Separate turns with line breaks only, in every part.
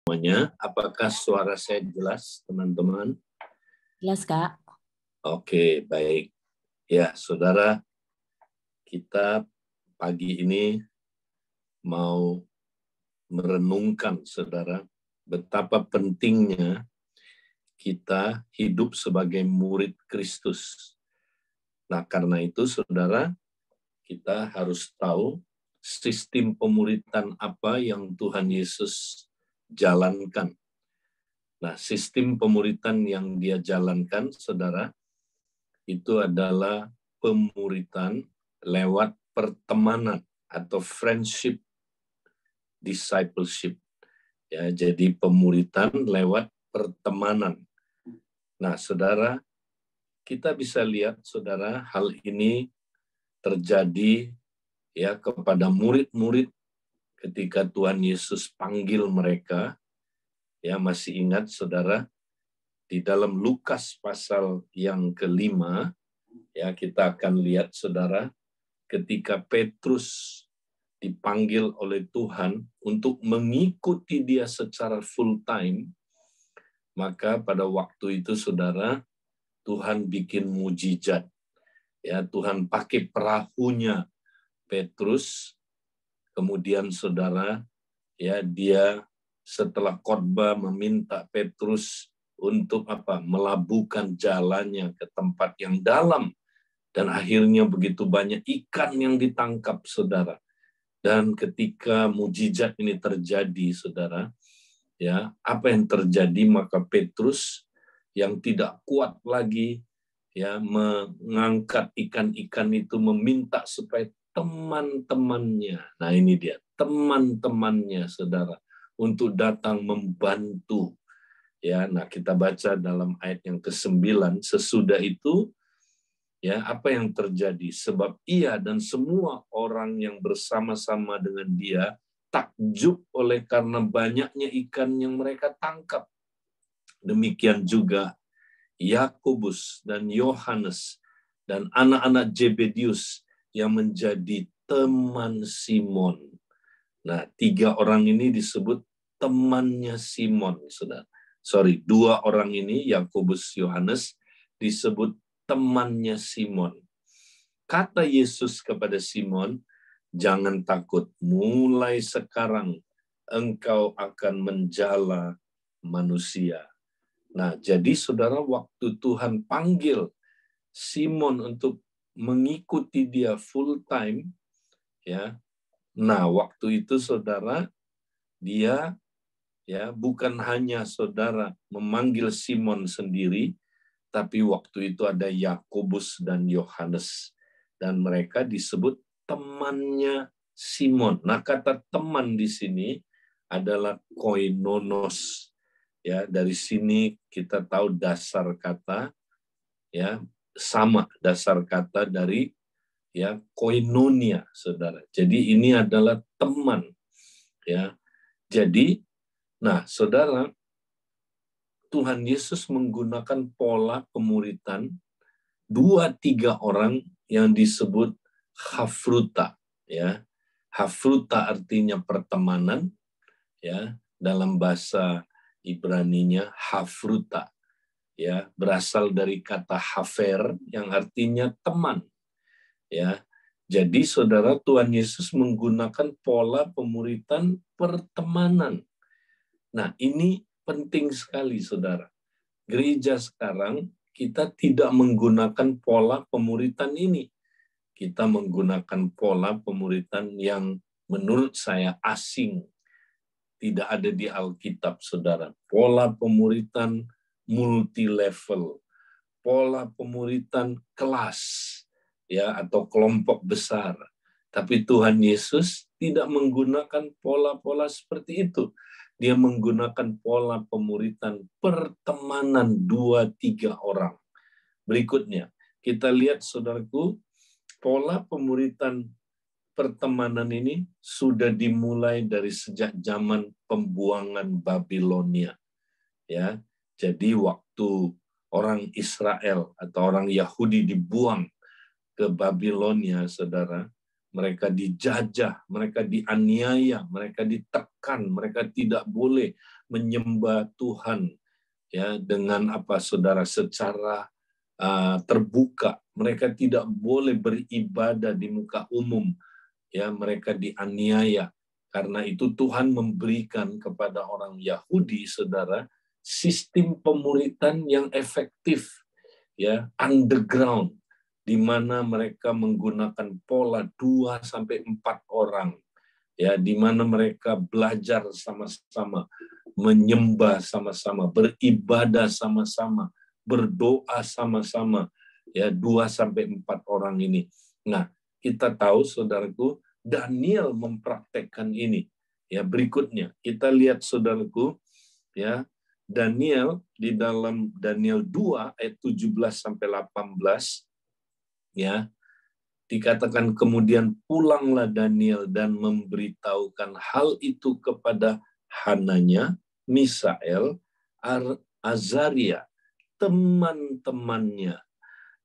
semuanya. Apakah suara saya jelas, teman-teman?
Jelas, Kak.
Oke, baik. Ya, saudara, kita pagi ini mau merenungkan, saudara, betapa pentingnya kita hidup sebagai murid Kristus. Nah, karena itu, saudara, kita harus tahu sistem pemuridan apa yang Tuhan Yesus jalankan. Nah, sistem pemuridan yang dia jalankan, saudara, itu adalah pemuridan lewat pertemanan atau friendship discipleship. Ya, jadi pemuridan lewat pertemanan. Nah, saudara, kita bisa lihat, saudara, hal ini terjadi ya kepada murid-murid ketika Tuhan Yesus panggil mereka. Ya, masih ingat, saudara, di dalam Lukas pasal yang ke-5, ya kita akan lihat, saudara, ketika Petrus dipanggil oleh Tuhan untuk mengikuti dia secara full time, maka pada waktu itu, saudara, Tuhan bikin mujizat. Ya, Tuhan pakai perahunya Petrus, kemudian, saudara, ya dia setelah khotbah meminta Petrus untuk melabuhkan jalannya ke tempat yang dalam, dan akhirnya begitu banyak ikan yang ditangkap, saudara. Dan ketika mujizat ini terjadi, saudara, ya apa yang terjadi? Maka Petrus yang tidak kuat lagi ya mengangkat ikan-ikan itu, meminta supaya teman-temannya, nah ini dia, teman-temannya, saudara, untuk datang membantu. Ya, nah kita baca dalam ayat yang ke-9, sesudah itu ya apa yang terjadi? Sebab ia dan semua orang yang bersama-sama dengan dia takjub oleh karena banyaknya ikan yang mereka tangkap. Demikian juga Yakobus dan Yohanes dan anak-anak Zebedius yang menjadi teman Simon. Nah, 3 orang ini disebut temannya Simon, saudara. Sorry, 2 orang ini, Yakobus, Yohanes, disebut temannya Simon. Kata Yesus kepada Simon, jangan takut, mulai sekarang engkau akan menjala manusia. Nah, jadi saudara, waktu Tuhan panggil Simon untuk mengikuti dia full time, ya. Nah, waktu itu, saudara, dia ya bukan hanya, saudara, memanggil Simon sendiri, tapi waktu itu ada Yakobus dan Yohanes, dan mereka disebut temannya Simon. Nah, kata teman di sini adalah koinonos. Ya, dari sini kita tahu dasar kata ya sama, dasar kata dari ya koinonia, saudara. Jadi ini adalah teman. Ya. Jadi, nah, saudara, Tuhan Yesus menggunakan pola pemuridan 2-3 orang yang disebut hafruta, ya. Hafruta artinya pertemanan, ya. Dalam bahasa Ibraninya hafruta, ya, berasal dari kata hafer yang artinya teman, ya. Jadi, saudara, Tuhan Yesus menggunakan pola pemuridan pertemanan. Nah, ini penting sekali, saudara. Gereja sekarang kita tidak menggunakan pola pemuridan ini. Kita menggunakan pola pemuridan yang menurut saya asing. Tidak ada di Alkitab, saudara. Pola pemuridan multi-level. Pola pemuridan kelas, ya, atau kelompok besar. Tapi Tuhan Yesus tidak menggunakan pola-pola seperti itu. Dia menggunakan pola pemuridan pertemanan 2-3 orang. Berikutnya, kita lihat, saudaraku, pola pemuridan pertemanan ini sudah dimulai dari sejak zaman pembuangan Babilonia. Ya, jadi waktu orang Israel atau orang Yahudi dibuang ke Babilonia, saudara, mereka dijajah, mereka dianiaya, mereka ditekan, mereka tidak boleh menyembah Tuhan ya dengan apa saudara secara terbuka. Mereka tidak boleh beribadah di muka umum. Ya, mereka dianiaya. Karena itu Tuhan memberikan kepada orang Yahudi, saudara, sistem pemuritan yang efektif, ya, underground, di mana mereka menggunakan pola 2 sampai 4 orang, ya, di mana mereka belajar sama-sama, menyembah sama-sama, beribadah sama-sama, berdoa sama-sama, ya, 2 sampai 4 orang ini. Nah, kita tahu, saudaraku, Daniel mempraktekkan ini. Ya, berikutnya kita lihat, saudaraku, ya, Daniel di dalam Daniel 2 ayat 17 sampai 18, ya, dikatakan kemudian pulanglah Daniel dan memberitahukan hal itu kepada Hananya, Misael, Azaria, teman-temannya,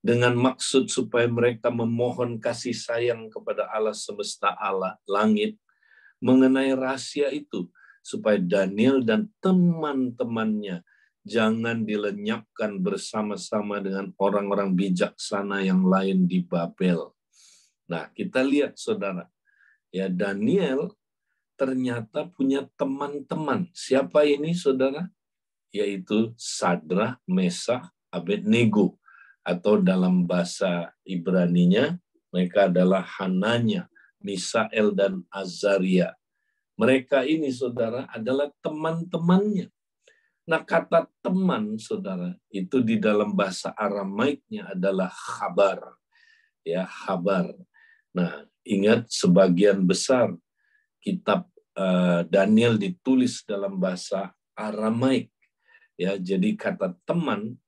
dengan maksud supaya mereka memohon kasih sayang kepada Allah semesta Allah langit mengenai rahasia itu, supaya Daniel dan teman-temannya jangan dilenyapkan bersama-sama dengan orang-orang bijaksana yang lain di Babel. Nah, kita lihat, saudara, ya, Daniel ternyata punya teman-teman. Siapa ini, saudara? Yaitu Sadrah, Mesakh, Abednego. Atau dalam bahasa Ibraninya, mereka adalah Hananya, Misael, dan Azaria. Mereka ini, saudara, adalah teman-temannya. Nah, kata teman, saudara, itu di dalam bahasa Aramaiknya adalah khabar. Ya, khabar. Nah, ingat sebagian besar kitab Daniel ditulis dalam bahasa Aramaik. Ya, jadi kata teman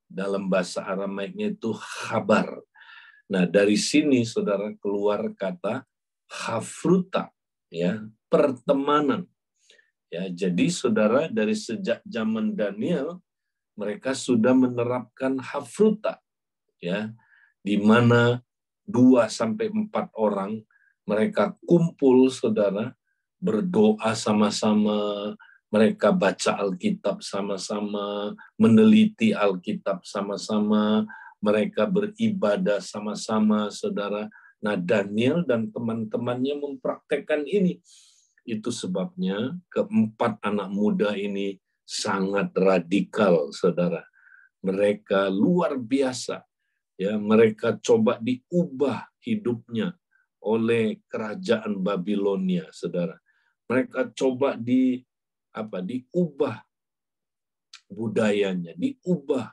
dalam bahasa Aramaiknya itu khabar. Nah, dari sini, saudara, keluar kata hafruta, ya, pertemanan. Ya, jadi, saudara, dari sejak zaman Daniel, mereka sudah menerapkan hafruta, ya, di mana 2 sampai 4 orang mereka kumpul, saudara, berdoa sama-sama, mereka baca Alkitab sama-sama, meneliti Alkitab sama-sama, mereka beribadah sama-sama, saudara. Nah, Daniel dan teman-temannya mempraktekkan ini. Itu sebabnya keempat anak muda ini sangat radikal, saudara. Mereka luar biasa. Ya, mereka coba diubah hidupnya oleh kerajaan Babilonia, saudara. Mereka coba diubah budayanya, diubah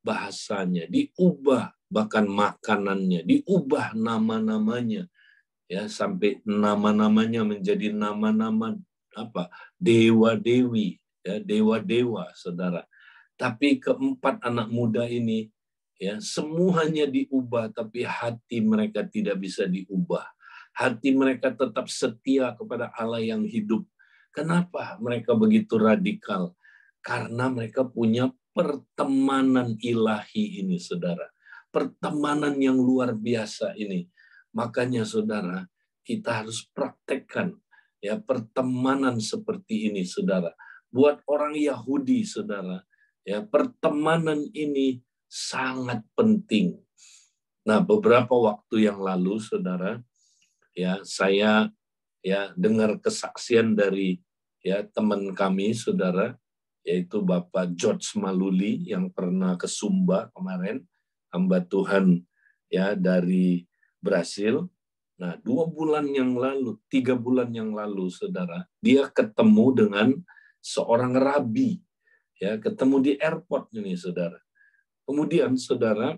bahasanya, diubah bahkan makanannya, diubah nama-namanya, ya, sampai nama-namanya menjadi nama-nama dewa-dewi, ya, dewa-dewa, saudara. Tapi keempat anak muda ini, ya, semuanya diubah, tapi hati mereka tidak bisa diubah. Hati mereka tetap setia kepada Allah yang hidup. Kenapa mereka begitu radikal? Karena mereka punya pertemanan ilahi ini, saudara. Pertemanan yang luar biasa ini. Makanya, saudara, kita harus praktekkan, ya, pertemanan seperti ini, saudara. Buat orang Yahudi, saudara, ya, pertemanan ini sangat penting. Nah, beberapa waktu yang lalu, saudara, ya, saya dengar kesaksian dari, ya, teman kami, saudara, yaitu Bapak George Maluli yang pernah ke Sumba kemarin, hamba Tuhan, ya, dari Brasil. Nah, 2 bulan yang lalu, 3 bulan yang lalu, saudara, dia ketemu dengan seorang rabi, ya, ketemu di airport ini, saudara. Kemudian, saudara,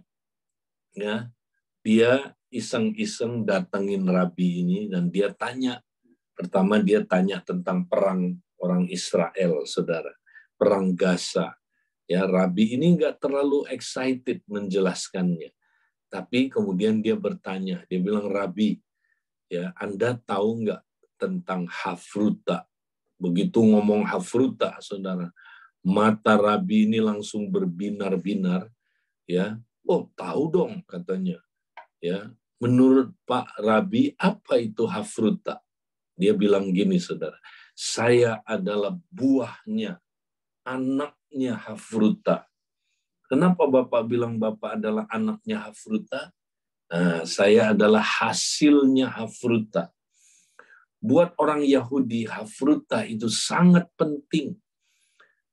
ya, dia iseng-iseng datengin rabi ini dan dia tanya. Pertama dia tanya tentang perang orang Israel, saudara, perang Gaza. Ya, rabi ini nggak terlalu excited menjelaskannya. Tapi kemudian dia bertanya, dia bilang, "Rabi, ya, Anda tahu nggak tentang hafruta?" Begitu ngomong hafruta, saudara, mata rabi ini langsung berbinar-binar. Ya, "Oh, tahu dong," katanya. Ya, "Menurut Pak Rabi, apa itu hafruta?" Dia bilang gini, saudara, Saya adalah buahnya, anaknya Hafruta. Kenapa Bapak bilang Bapak adalah anaknya Hafruta? Nah, saya adalah hasilnya Hafruta. Buat orang Yahudi, Hafruta itu sangat penting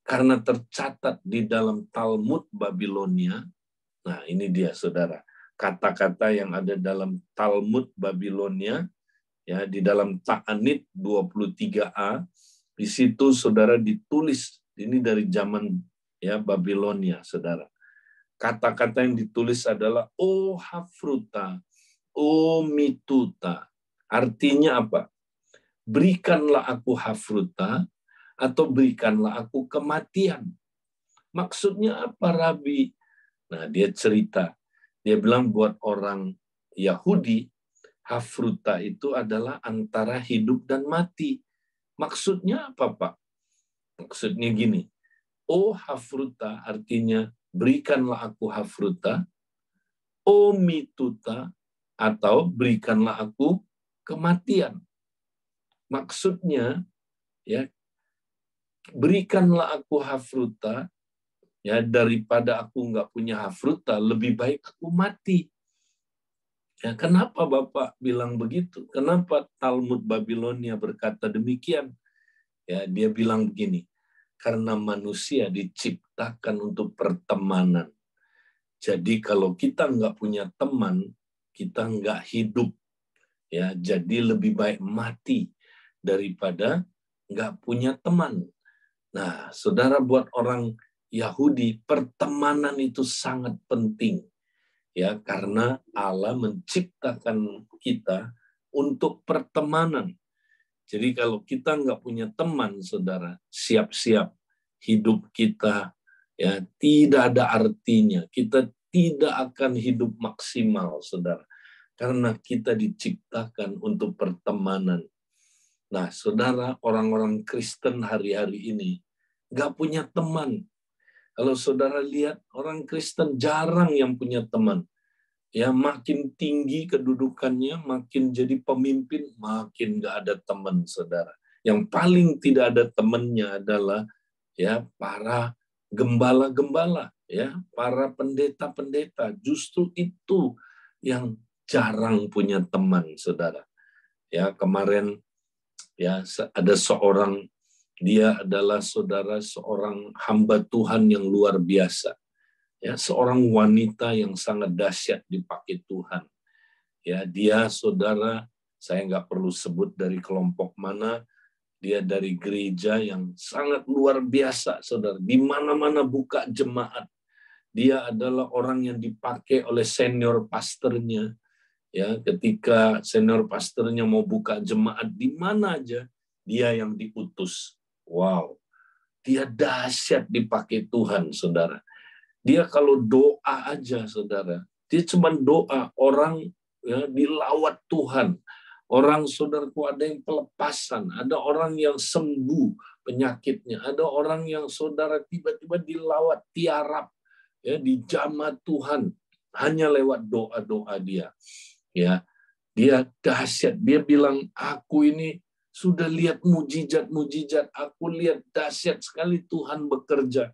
karena tercatat di dalam Talmud Babilonia. Nah, ini dia saudara, kata-kata yang ada dalam Talmud Babilonia, ya, di dalam Ta'anit 23a, di situ saudara ditulis, ini dari zaman ya Babilonia, saudara. Kata-kata yang ditulis adalah "O Hafruta, O Mituta". Artinya apa? Berikanlah aku Hafruta, atau berikanlah aku kematian. Maksudnya apa, Rabi? Nah, dia cerita. Dia bilang buat orang Yahudi, Hafruta itu adalah antara hidup dan mati. Maksudnya apa, Pak? Maksudnya gini, O Hafruta artinya berikanlah aku Hafruta, O Mituta atau berikanlah aku kematian. Maksudnya, ya, berikanlah aku Hafruta, ya, daripada aku nggak punya Hafruta, lebih baik aku mati. Ya, kenapa Bapak bilang begitu? Kenapa Talmud Babilonia berkata demikian? Ya, dia bilang begini, karena manusia diciptakan untuk pertemanan. Jadi kalau kita nggak punya teman, kita nggak hidup. Ya, jadi lebih baik mati daripada nggak punya teman. Nah, saudara, buat orang Yahudi, pertemanan itu sangat penting. Ya, karena Allah menciptakan kita untuk pertemanan. Jadi kalau kita nggak punya teman, saudara, siap-siap hidup kita ya tidak ada artinya. Kita tidak akan hidup maksimal, saudara. Karena kita diciptakan untuk pertemanan. Nah, saudara, orang-orang Kristen hari-hari ini nggak punya teman. Kalau saudara lihat, orang Kristen jarang yang punya teman. Ya, makin tinggi kedudukannya, makin jadi pemimpin, makin nggak ada teman, saudara. Yang paling tidak ada temannya adalah ya para gembala-gembala, ya para pendeta-pendeta. Justru itu yang jarang punya teman, saudara. Ya, kemarin ya ada seorang, dia adalah saudara seorang hamba Tuhan yang luar biasa. Ya, seorang wanita yang sangat dahsyat dipakai Tuhan. Ya, dia saudara, saya nggak perlu sebut dari kelompok mana, dia dari gereja yang sangat luar biasa, saudara. Di mana-mana buka jemaat. Dia adalah orang yang dipakai oleh senior pastornya. Ya, ketika senior pastornya mau buka jemaat di mana aja, dia yang diutus. Wow, dia dahsyat dipakai Tuhan, saudara. Dia kalau doa aja, saudara, dia cuma doa, orang ya dilawat Tuhan. Orang saudaraku ada yang pelepasan, ada orang yang sembuh penyakitnya, ada orang yang saudara tiba-tiba dilawat tiarap, ya dijamah Tuhan hanya lewat doa-doa dia. Ya, dia dahsyat. Dia bilang, aku ini sudah lihat mujizat-mujizat, aku lihat dahsyat sekali Tuhan bekerja.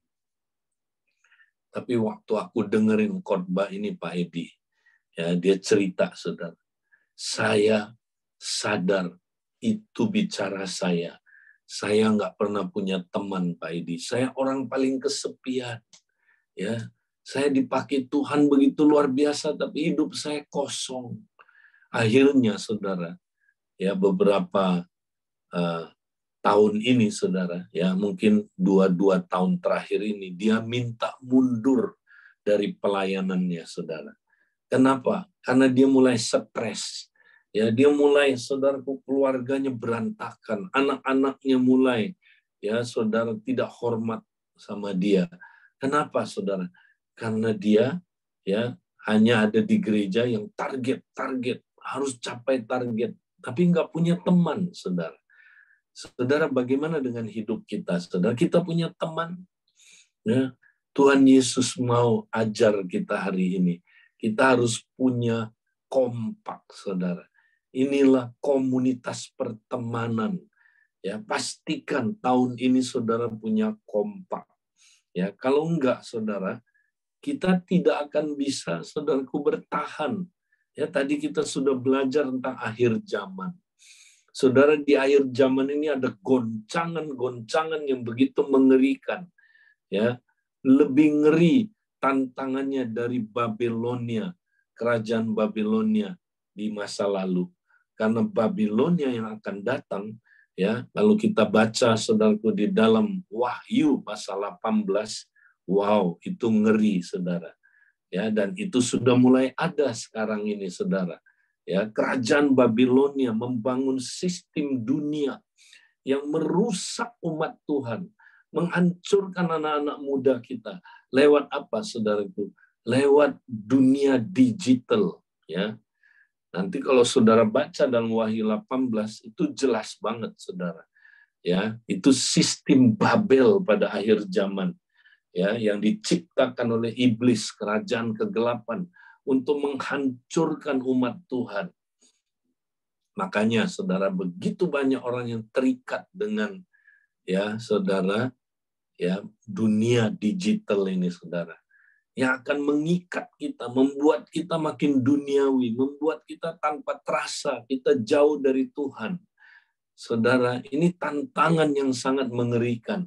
Tapi waktu aku dengerin khotbah ini Pak Edi, ya dia cerita, saudara, saya sadar itu bicara saya. Saya nggak pernah punya teman Pak Edi. Saya orang paling kesepian. Ya, saya dipakai Tuhan begitu luar biasa, tapi hidup saya kosong. Akhirnya, saudara, ya beberapa tahun ini, saudara, ya mungkin 2 tahun terakhir ini, dia minta mundur dari pelayanannya, saudara. Kenapa? Karena dia mulai stres. Ya, dia mulai, saudaraku, keluarganya berantakan, anak-anaknya mulai, ya saudara, tidak hormat sama dia. Kenapa, saudara? Karena dia, ya hanya ada di gereja yang target harus capai target, tapi nggak punya teman, saudara. Saudara, bagaimana dengan hidup kita, saudara? Kita punya teman. Ya, Tuhan Yesus mau ajar kita hari ini. Kita harus punya kompak, saudara. Inilah komunitas pertemanan Ya, pastikan tahun ini saudara punya kompak. Ya, kalau enggak saudara, kita tidak akan bisa saudaraku bertahan. Ya, tadi kita sudah belajar tentang akhir zaman. Saudara, di akhir zaman ini ada goncangan-goncangan yang begitu mengerikan. Ya, lebih ngeri tantangannya dari Babilonia, kerajaan Babilonia di masa lalu. Karena Babilonia yang akan datang, ya, lalu kita baca saudaraku di dalam Wahyu pasal 18, wow, itu ngeri saudara. Ya, dan itu sudah mulai ada sekarang ini saudara. Ya, kerajaan Babilonia membangun sistem dunia yang merusak umat Tuhan, menghancurkan anak-anak muda kita. Lewat apa saudaraku? Lewat dunia digital, ya. Nanti kalau saudara baca dalam Wahyu 18 itu jelas banget saudara. Ya, itu sistem Babel pada akhir zaman. Ya, yang diciptakan oleh iblis, kerajaan kegelapan untuk menghancurkan umat Tuhan. Makanya saudara, begitu banyak orang yang terikat dengan ya saudara, ya dunia digital ini saudara, yang akan mengikat kita, membuat kita makin duniawi, membuat kita tanpa terasa kita jauh dari Tuhan. Saudara, ini tantangan yang sangat mengerikan.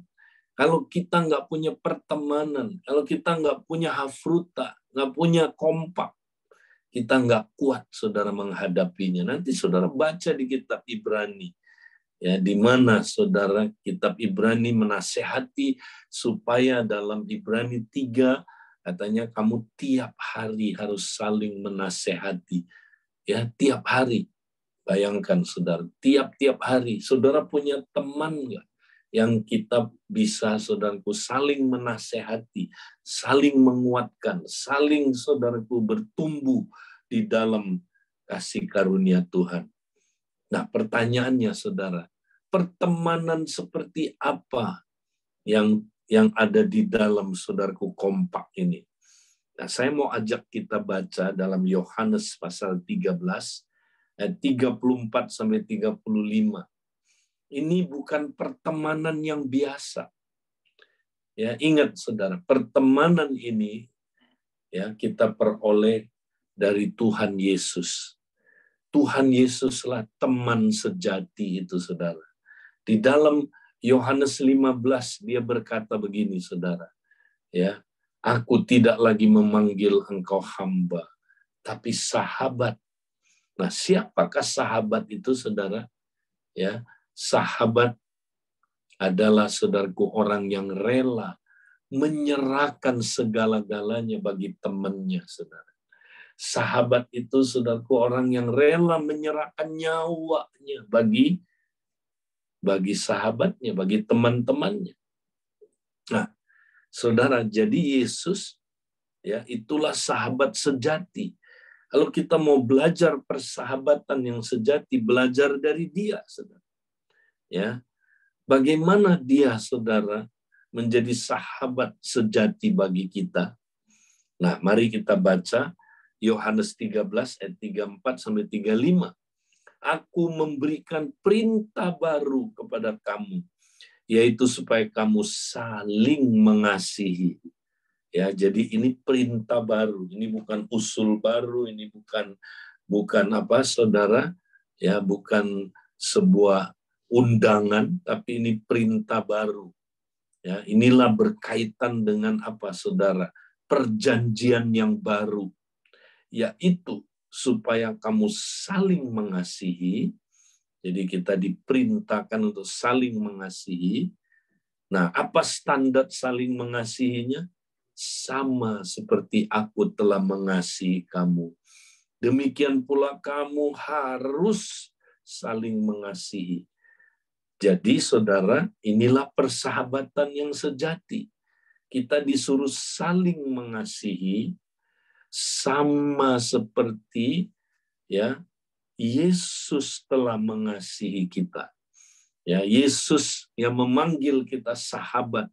Kalau kita nggak punya pertemanan, kalau kita nggak punya hafruta, nggak punya kompak, kita nggak kuat, saudara, menghadapinya. Nanti saudara baca di kitab Ibrani, ya, di mana saudara kitab Ibrani menasehati supaya dalam Ibrani 3 katanya kamu tiap hari harus saling menasehati. Ya, tiap hari. Bayangkan saudara, tiap-tiap hari saudara punya teman nggak yang kita bisa saudaraku saling menasehati, saling menguatkan, saling saudaraku bertumbuh di dalam kasih karunia Tuhan. Nah, pertanyaannya saudara, pertemanan seperti apa yang ada di dalam saudaraku kompak ini? Nah, saya mau ajak kita baca dalam Yohanes pasal 13 ayat 34 sampai 35. Ini bukan pertemanan yang biasa. Ya, ingat saudara, pertemanan ini ya kita peroleh dari Tuhan Yesus. Tuhan Yesuslah teman sejati itu saudara. Di dalam Yohanes 15 dia berkata begini saudara. Ya, aku tidak lagi memanggil engkau hamba, tapi sahabat. Nah, siapakah sahabat itu saudara? Ya, sahabat adalah saudaraku orang yang rela menyerahkan segala-galanya bagi temannya saudara. Sahabat itu saudaraku orang yang rela menyerahkan nyawanya bagi sahabatnya, bagi teman-temannya. Nah, saudara, jadi Yesus ya itulah sahabat sejati. Kalau kita mau belajar persahabatan yang sejati, belajar dari dia, saudara. Ya, bagaimana dia, saudara, menjadi sahabat sejati bagi kita? Nah, mari kita baca Yohanes 13 ayat 34 sampai 35. Aku memberikan perintah baru kepada kamu, yaitu supaya kamu saling mengasihi. Ya, jadi ini perintah baru, ini bukan usul baru, ini bukan apa, saudara, ya, bukan sebuah undangan, tapi ini perintah baru. Ya, inilah berkaitan dengan apa, saudara? Perjanjian yang baru, yaitu supaya kamu saling mengasihi. Jadi kita diperintahkan untuk saling mengasihi. Nah, apa standar saling mengasihinya? Sama seperti aku telah mengasihi kamu. Demikian pula kamu harus saling mengasihi. Jadi saudara, inilah persahabatan yang sejati. Kita disuruh saling mengasihi sama seperti ya Yesus telah mengasihi kita. Ya, Yesus yang memanggil kita sahabat,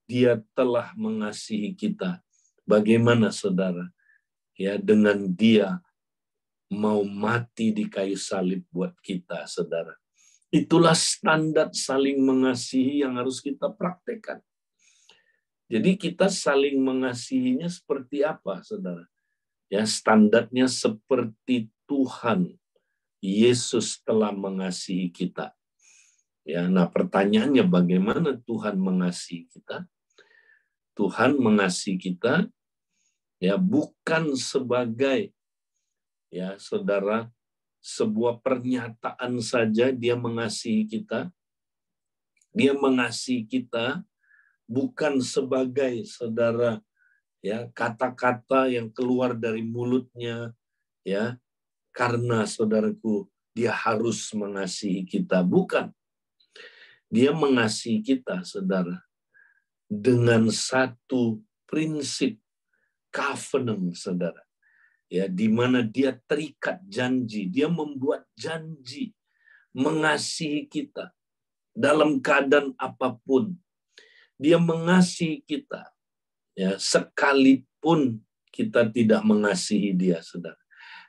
dia telah mengasihi kita. Bagaimana saudara? Ya, dengan dia mau mati di kayu salib buat kita, saudara. Itulah standar saling mengasihi yang harus kita praktekkan. Jadi kita saling mengasihinya seperti apa, saudara? Ya, standarnya seperti Tuhan Yesus telah mengasihi kita. Ya, nah pertanyaannya bagaimana Tuhan mengasihi kita? Tuhan mengasihi kita ya bukan sebagai ya saudara sebuah pernyataan saja dia mengasihi kita. Dia mengasihi kita bukan sebagai saudara ya kata-kata yang keluar dari mulutnya ya karena saudaraku dia harus mengasihi kita, bukan. Dia mengasihi kita saudara dengan satu prinsip covenant saudara. Ya, di mana dia terikat janji, dia membuat janji mengasihi kita dalam keadaan apapun. Dia mengasihi kita ya sekalipun kita tidak mengasihi dia, saudara.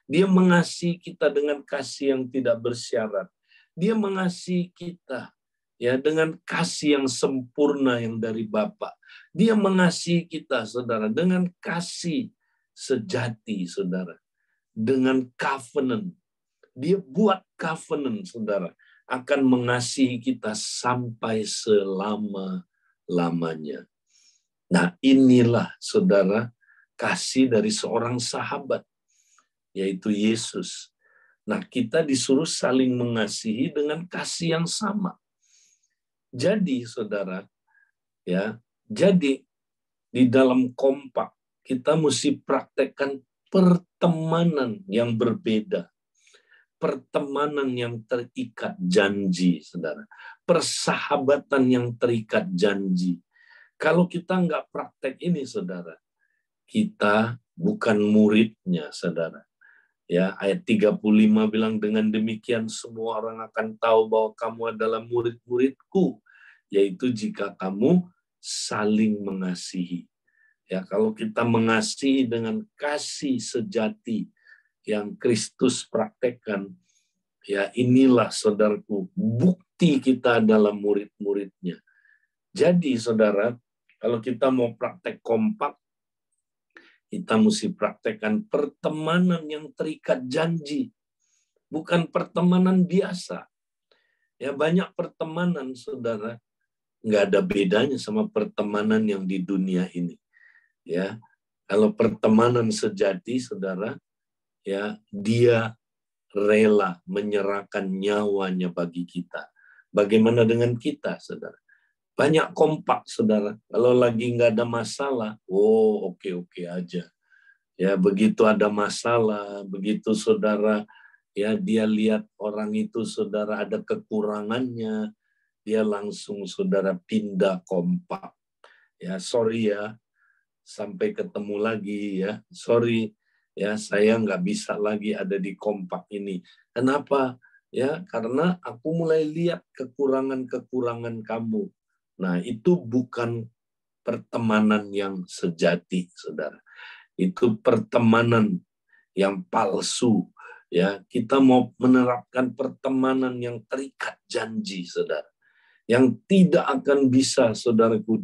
Dia mengasihi kita dengan kasih yang tidak bersyarat. Dia mengasihi kita ya dengan kasih yang sempurna yang dari Bapa. Dia mengasihi kita, saudara, dengan kasih sejati, saudara. Dengan covenant. Dia buat covenant, saudara, akan mengasihi kita sampai selama-lamanya. Nah, inilah, saudara, kasih dari seorang sahabat, yaitu Yesus. Nah, kita disuruh saling mengasihi dengan kasih yang sama. Jadi, saudara, ya, jadi di dalam kompak kita mesti praktekkan pertemanan yang berbeda. Pertemanan yang terikat janji, saudara. Persahabatan yang terikat janji. Kalau kita nggak praktek ini, saudara, kita bukan muridnya, saudara. Ya, ayat 35 bilang dengan demikian semua orang akan tahu bahwa kamu adalah murid-muridku, yaitu jika kamu saling mengasihi. Ya, kalau kita mengasihi dengan kasih sejati yang Kristus praktekkan, ya inilah saudaraku, bukti kita adalah murid-muridnya. Jadi saudara, kalau kita mau praktek kompak, kita mesti praktekkan pertemanan yang terikat janji, bukan pertemanan biasa. Ya banyak pertemanan saudara, nggak ada bedanya sama pertemanan yang di dunia ini. Ya, kalau pertemanan sejati saudara, ya dia rela menyerahkan nyawanya bagi kita. Bagaimana dengan kita, saudara? Banyak kompak, saudara. Kalau lagi nggak ada masalah, oh oke-oke aja. Ya begitu ada masalah, begitu saudara, ya dia lihat orang itu, saudara ada kekurangannya, dia langsung saudara pindah kompak. Ya sorry ya, sampai ketemu lagi ya. Sorry. Ya, saya nggak bisa lagi ada di kompak ini. Kenapa? Ya, karena aku mulai lihat kekurangan-kekurangan kamu. Nah, itu bukan pertemanan yang sejati, saudara. Itu pertemanan yang palsu. Ya, kita mau menerapkan pertemanan yang terikat janji, saudara. Yang tidak akan bisa, saudaraku,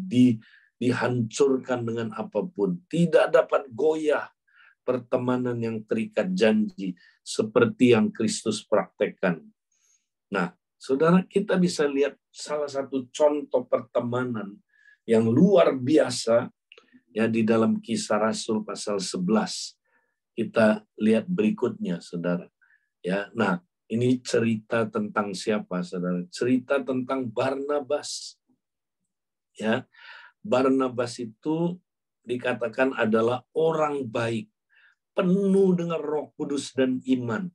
dihancurkan dengan apapun. Tidak dapat goyah pertemanan yang terikat janji seperti yang Kristus praktekkan. Nah, saudara, kita bisa lihat salah satu contoh pertemanan yang luar biasa ya di dalam Kisah Rasul pasal 11. Kita lihat berikutnya, saudara. Ya, nah, ini cerita tentang siapa, saudara? Cerita tentang Barnabas. Ya, Barnabas itu dikatakan adalah orang baik, penuh dengan Roh Kudus dan iman,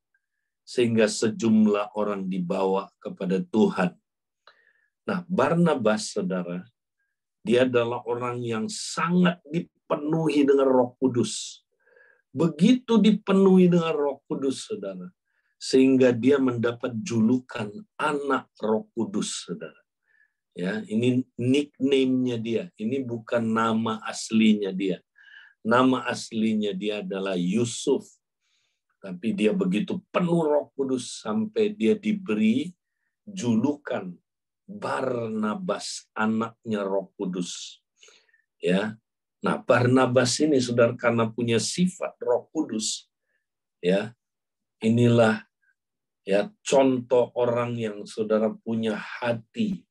sehingga sejumlah orang dibawa kepada Tuhan. Nah, Barnabas, saudara, dia adalah orang yang sangat dipenuhi dengan Roh Kudus. Begitu dipenuhi dengan Roh Kudus, saudara, sehingga dia mendapat julukan anak Roh Kudus, saudara. Ya, ini nickname-nya dia. Ini bukan nama aslinya dia. Nama aslinya dia adalah Yusuf. Tapi dia begitu penuh Roh Kudus sampai dia diberi julukan Barnabas, anaknya Roh Kudus. Ya. Nah, Barnabas ini Saudara karena punya sifat Roh Kudus, ya. Inilah ya contoh orang yang Saudara punya hati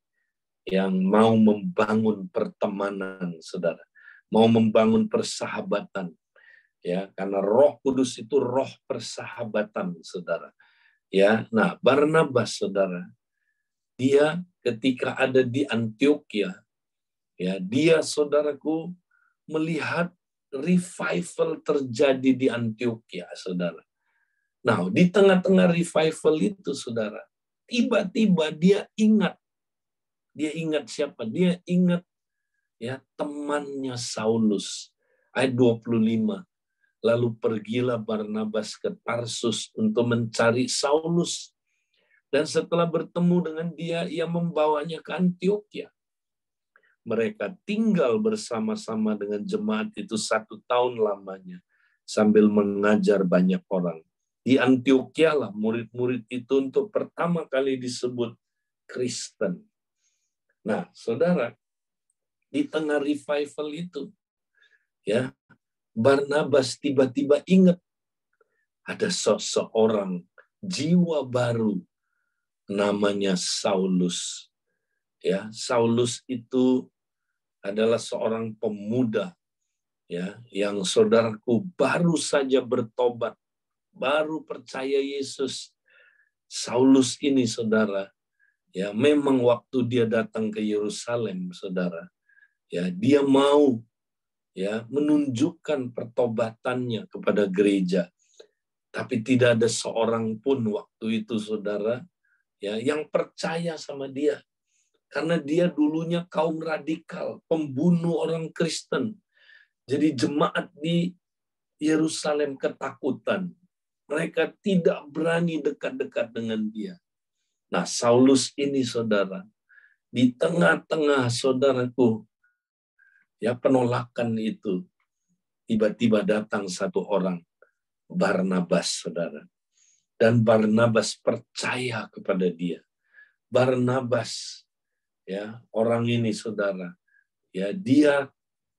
yang mau membangun pertemanan, Saudara. Mau membangun persahabatan. Ya, karena Roh Kudus itu roh persahabatan, Saudara. Ya, nah Barnabas, Saudara, dia ketika ada di Antioquia, ya, dia Saudaraku melihat revival terjadi di Antioquia, Saudara. Nah, di tengah-tengah revival itu, Saudara, tiba-tiba dia ingat siapa? Dia ingat ya temannya Saulus. Ayat 25. Lalu pergilah Barnabas ke Tarsus untuk mencari Saulus. Dan setelah bertemu dengan dia, ia membawanya ke Antioquia. Mereka tinggal bersama-sama dengan jemaat itu 1 tahun lamanya, sambil mengajar banyak orang. Di Antioquia lah murid-murid itu untuk pertama kali disebut Kristen. Nah, Saudara, di tengah revival itu, ya, Barnabas tiba-tiba ingat ada seseorang jiwa baru namanya Saulus. Ya, Saulus itu adalah seorang pemuda ya yang saudaraku baru saja bertobat, baru percaya Yesus. Saulus ini Saudara, ya memang waktu dia datang ke Yerusalem, Saudara, ya dia mau ya menunjukkan pertobatannya kepada gereja. Tapi tidak ada seorang pun waktu itu, Saudara, ya yang percaya sama dia. Karena dia dulunya kaum radikal, pembunuh orang Kristen. Jadi jemaat di Yerusalem ketakutan. Mereka tidak berani dekat-dekat dengan dia. Nah, Saulus ini, Saudara, di tengah-tengah saudaraku, ya penolakan itu, tiba-tiba datang satu orang, Barnabas, Saudara. Dan Barnabas percaya kepada dia. Barnabas, ya orang ini Saudara, ya dia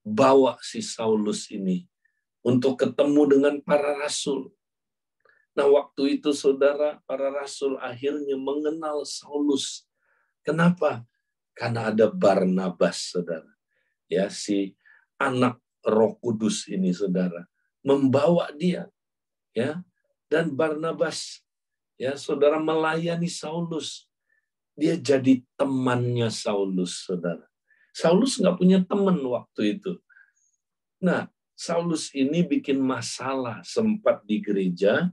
bawa si Saulus ini untuk ketemu dengan para rasul. Nah, waktu itu Saudara, para rasul akhirnya mengenal Saulus. Kenapa? Karena ada Barnabas, Saudara. Ya, si anak Roh Kudus ini, Saudara, membawa dia, ya. Dan Barnabas, ya, Saudara, melayani Saulus. Dia jadi temannya Saulus, Saudara. Saulus nggak punya teman waktu itu. Nah, Saulus ini bikin masalah sempat di gereja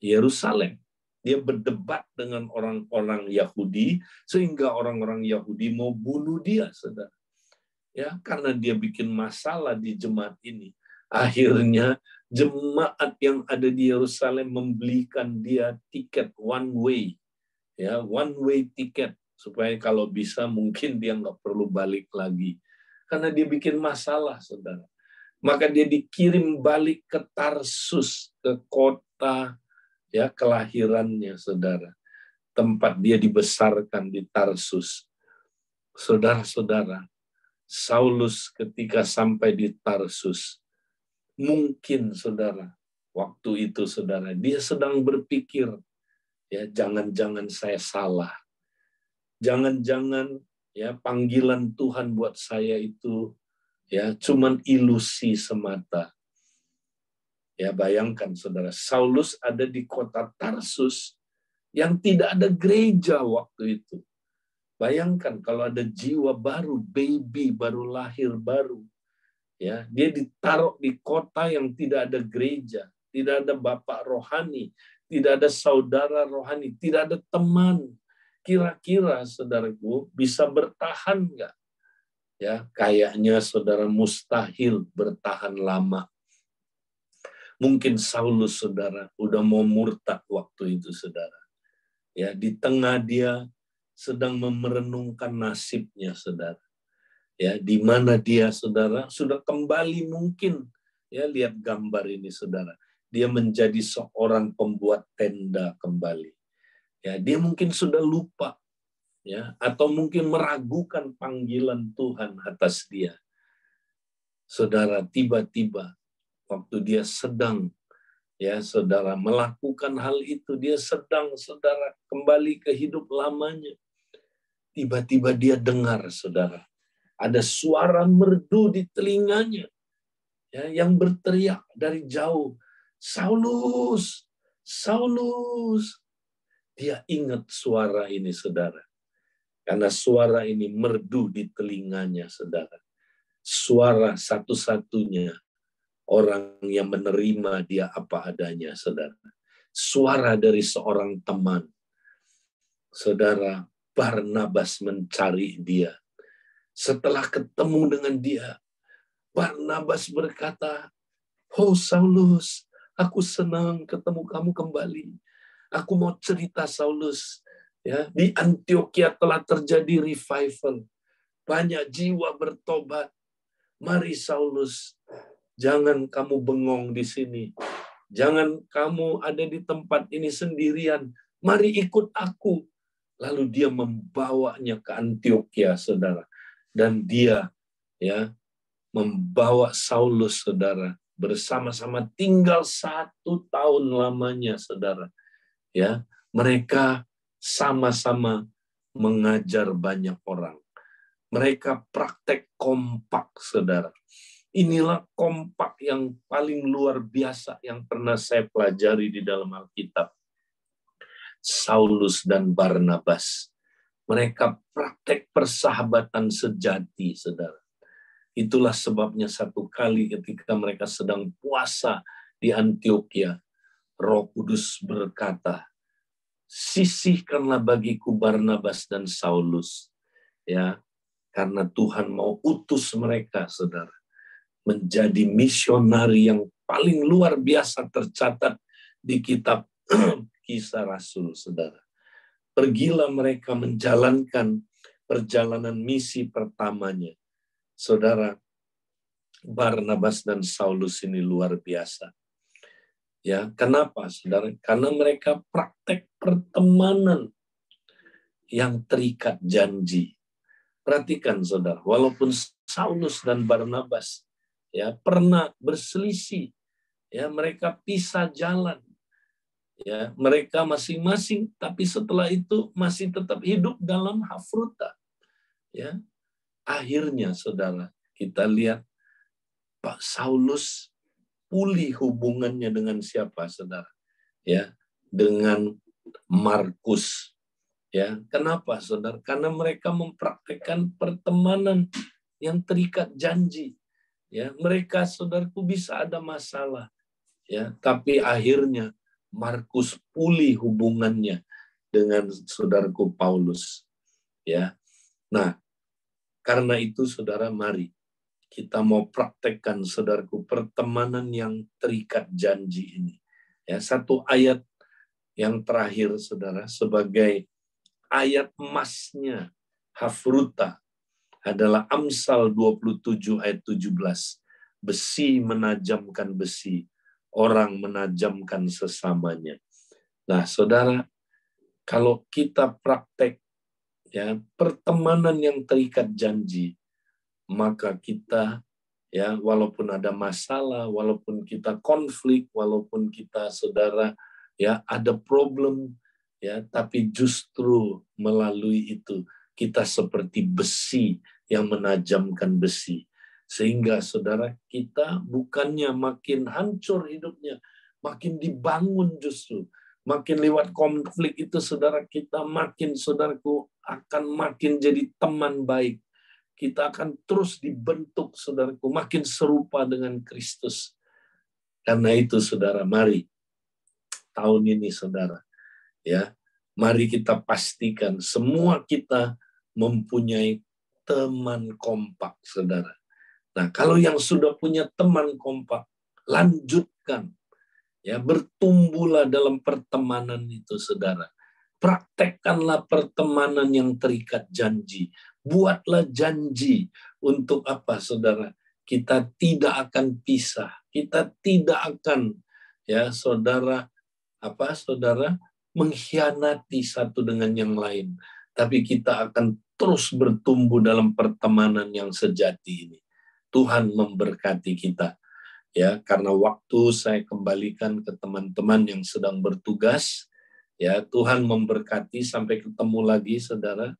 Yerusalem. Dia berdebat dengan orang-orang Yahudi, sehingga orang-orang Yahudi mau bunuh dia, Saudara. Ya, karena dia bikin masalah di jemaat ini. Akhirnya jemaat yang ada di Yerusalem membelikan dia tiket one way. Ya, one way tiket supaya kalau bisa mungkin dia nggak perlu balik lagi karena dia bikin masalah, Saudara. Maka dia dikirim balik ke Tarsus, ke kota ya kelahirannya, Saudara, tempat dia dibesarkan di Tarsus. Saudara-saudara, Saulus ketika sampai di Tarsus, mungkin Saudara, waktu itu Saudara, dia sedang berpikir, ya jangan-jangan saya salah. Jangan-jangan ya panggilan Tuhan buat saya itu ya cuman ilusi semata. Ya bayangkan Saudara, Saulus ada di kota Tarsus yang tidak ada gereja waktu itu. Bayangkan kalau ada jiwa baru, baby baru lahir baru. Ya, dia ditaruh di kota yang tidak ada gereja, tidak ada bapak rohani, tidak ada saudara rohani, tidak ada teman. Kira-kira saudaraku bisa bertahan nggak? Ya, kayaknya saudara mustahil bertahan lama. Mungkin Saulus saudara udah mau murtad waktu itu saudara. Ya, di tengah dia sedang merenungkan nasibnya saudara. Ya, di mana dia Saudara sudah kembali mungkin ya lihat gambar ini Saudara. Dia menjadi seorang pembuat tenda kembali. Ya, dia mungkin sudah lupa ya, atau mungkin meragukan panggilan Tuhan atas dia. Saudara, tiba-tiba waktu dia sedang, ya saudara, melakukan hal itu, dia sedang, saudara, kembali ke hidup lamanya. Tiba-tiba dia dengar, saudara, ada suara merdu di telinganya, ya, yang berteriak dari jauh, Saulus, Saulus. Dia ingat suara ini, saudara. Karena suara ini merdu di telinganya, saudara. Suara satu-satunya orang yang menerima dia apa adanya, saudara. Suara dari seorang teman. Saudara, Barnabas mencari dia. Setelah ketemu dengan dia, Barnabas berkata, "Oh Saulus, aku senang ketemu kamu kembali. Aku mau cerita, Saulus, ya, di Antioquia telah terjadi revival. Banyak jiwa bertobat. Mari Saulus, jangan kamu bengong di sini. Jangan kamu ada di tempat ini sendirian. Mari ikut aku." Lalu dia membawanya ke Antioquia, saudara. Dan dia, ya, membawa Saulus, saudara, bersama-sama tinggal 1 tahun lamanya, saudara. Ya, mereka sama-sama mengajar banyak orang. Mereka praktek kompak, saudara. Inilah kompak yang paling luar biasa yang pernah saya pelajari di dalam Alkitab. Saulus dan Barnabas. Mereka praktek persahabatan sejati, saudara. Itulah sebabnya satu kali ketika mereka sedang puasa di Antioquia, Roh Kudus berkata, "Sisihkanlah bagiku Barnabas dan Saulus." Ya, karena Tuhan mau utus mereka, saudara, menjadi misionari yang paling luar biasa tercatat di kitab Kisah Rasul, saudara. Pergilah mereka menjalankan perjalanan misi pertamanya. Saudara, Barnabas dan Saulus ini luar biasa. Ya, kenapa, saudara? Karena mereka praktek pertemanan yang terikat janji. Perhatikan, saudara, walaupun Saulus dan Barnabas, ya, pernah berselisih, ya, mereka pisah jalan, ya, mereka masing-masing, tapi setelah itu masih tetap hidup dalam hafruta, ya. Akhirnya, saudara, kita lihat Pak Saulus pulih hubungannya dengan siapa, saudara? Ya, dengan Markus. Ya, kenapa, saudara? Karena mereka mempraktikkan pertemanan yang terikat janji. Ya, mereka, saudaraku, bisa ada masalah. Ya, tapi akhirnya Markus pulih hubungannya dengan saudaraku Paulus. Ya, nah, karena itu, saudara, mari kita mau praktekkan, saudaraku, pertemanan yang terikat janji ini. Ya, satu ayat yang terakhir, saudara, sebagai ayat emasnya hafruta adalah Amsal 27 ayat 17. Besi menajamkan besi, orang menajamkan sesamanya. Nah, saudara, kalau kita praktek, ya, pertemanan yang terikat janji, maka kita, ya, walaupun ada masalah, walaupun kita konflik, walaupun kita, saudara, ya, ada problem, ya, tapi justru melalui itu kita seperti besi yang menajamkan besi. Sehingga, saudara, kita bukannya makin hancur hidupnya, makin dibangun justru. Makin lewat konflik itu, saudara, kita makin, saudaraku, akan makin jadi teman baik. Kita akan terus dibentuk, saudaraku, makin serupa dengan Kristus. Karena itu, saudara, mari tahun ini, saudara, ya, mari kita pastikan semua kita mempunyai teman kompak, saudara. Nah, kalau yang sudah punya teman kompak, lanjutkan, ya, bertumbuhlah dalam pertemanan itu, saudara. Praktekkanlah pertemanan yang terikat janji. Buatlah janji untuk apa, saudara? Kita tidak akan pisah. Kita tidak akan, ya, saudara, mengkhianati satu dengan yang lain. tapi kita akan terus bertumbuh dalam pertemanan yang sejati ini. Tuhan memberkati kita. Ya, karena waktu saya kembalikan ke teman-teman yang sedang bertugas. Ya, Tuhan memberkati, sampai ketemu lagi saudara.